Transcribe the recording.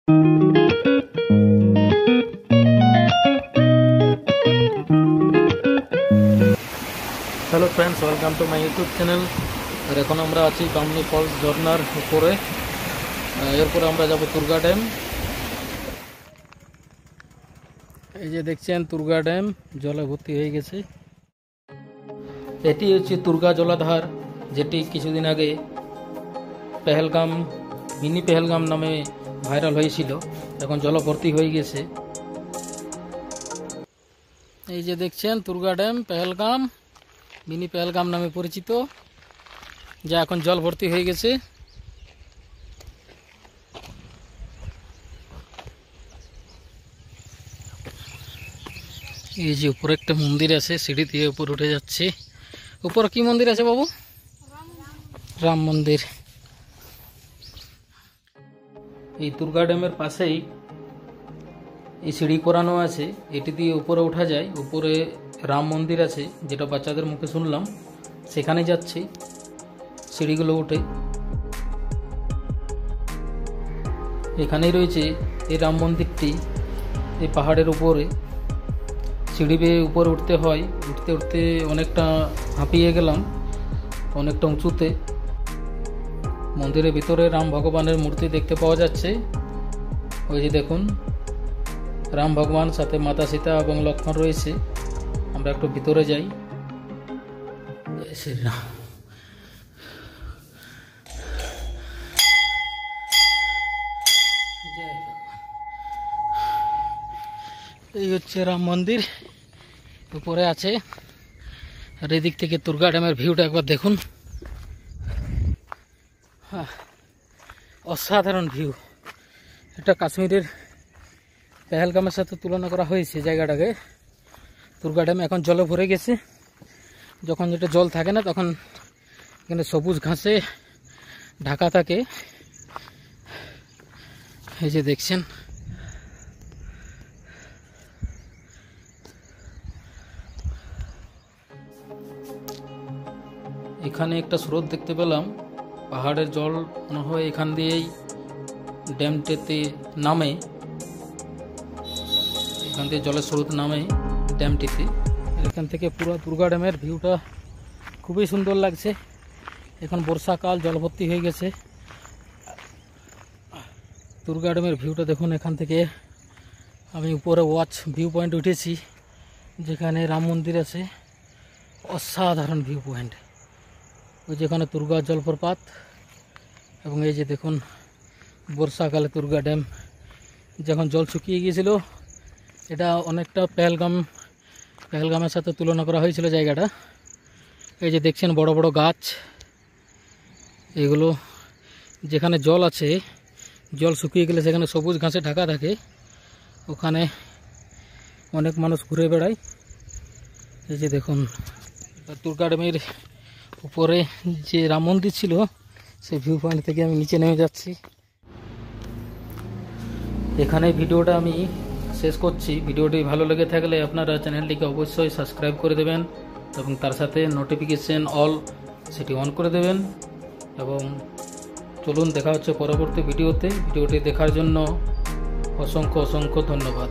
Hello friends, welcome to my YouTube channel. আর এখন আমরা আছি বামনি ফলস ঝর্নার উপরে। এরপরে আমরা যাব তুর্গা ড্যাম। এই যে দেখছেন তুর্গা ড্যাম জলে ভর্তি হয়ে গেছে। এটি হচ্ছে তুর্গা জলাধার, যেটি কিছুদিন আগে পেহেলগাম, মিনি পেহেলগাম নামে ভাইরাল হয়েছিল। এখন জল ভর্তি হয়ে গেছে। এই যে দেখছেন তুর্গা ড্যাম, পেহেলগাম, মিনি পেহেলগাম নামে পরিচিত, যা এখন জল ভর্তি হয়ে গেছে। এই যে উপরে একটা মন্দির আছে, সিঁড়ি দিয়ে উপর উঠে যাচ্ছে। উপরে কি মন্দির আছে বাবু? রাম মন্দির। এই তুর্গা ড্যামের পাশেই এই সিঁড়ি করানো আছে, এটি দিয়ে উপরে ওঠা যায়। উপরে রাম মন্দির আছে, যেটা বাচ্চাদের মুখে শুনলাম, সেখানে যাচ্ছি সিঁড়িগুলো উঠে। এখানেই রয়েছে এই রাম মন্দিরটি। এই পাহাড়ের উপরে সিঁড়ি বেয়ে উপরে উঠতে হয়। উঠতে উঠতে অনেকটা হাঁপিয়ে গেলাম, অনেকটা উঁচুতে। মন্দিরের ভিতরে রাম ভগবানের মূর্তি দেখতে পাওয়া যাচ্ছে। ওই যে দেখুন, রাম ভগবান সাথে মাতা সীতা এবং লক্ষ্মণ রয়েছে। আমরা একটু ভিতরে যাই। শ্রীরাম। এই হচ্ছে রাম মন্দির, উপরে আছে। আর এদিক থেকে তুর্গা ড্যামের ভিউটা একবার দেখুন। অসাধারণ ভিউ। এটা কাশ্মীরের পেহেলগামের সাথে তুলনা করা হয়েছে জায়গাটাকে। তুর্গা ড্যাম এখন জলে ভরে গেছে। যখন যেটা জল থাকে না, তখন এখানে সবুজ ঘাসে ঢাকা থাকে। এই যে দেখছেন, এখানে একটা স্রোত দেখতে পেলাম। পাহাড়ের জল মনে হয় এখান দিয়েই ড্যামটিতে নামে। এখান থেকে জলের স্রোত নামে ড্যামটিতে। এখান থেকে পুরো তুর্গা ড্যামের ভিউটা খুবই সুন্দর লাগছে। এখন বর্ষাকাল, জল ভর্তি হয়ে গেছে। তুর্গা ড্যামের ভিউটা দেখুন। এখান থেকে আমি উপরে ওয়াচ ভিউ পয়েন্ট উঠেছি, যেখানে রাম মন্দির আছে। অসাধারণ ভিউ পয়েন্ট। ওই যেখানে তুর্গা জলপ্রপাত, এবং এই যে দেখুন বর্ষাকালে তুর্গা ড্যাম যখন জল শুকিয়ে গিয়েছিল, এটা অনেকটা পেহেলগামের সাথে তুলনা করা হয়েছিল জায়গাটা। এই যে দেখছেন বড় বড় গাছ, এগুলো যেখানে জল আছে, জল শুকিয়ে গেলে সেখানে সবুজ ঘাসে ঢাকা থাকে। ওখানে অনেক মানুষ ঘুরে বেড়ায়। এই যে দেখুন তুর্গা ড্যামের উপরে যে রাম মন্দির ছিল, সেই ভিউ পয়েন্ট থেকে আমি নিচে নেমে যাচ্ছি। এখানে ভিডিওটা আমি শেষ করছি। ভিডিওটি ভালো লেগে থাকলে আপনারা চ্যানেলটিকে অবশ্যই সাবস্ক্রাইব করে দেবেন, এবং তার সাথে নোটিফিকেশন অল সেটি অন করে দেবেন। এবং চলুন, দেখা হচ্ছে পরবর্তী ভিডিওতে। ভিডিওটি দেখার জন্য অসংখ্য ধন্যবাদ।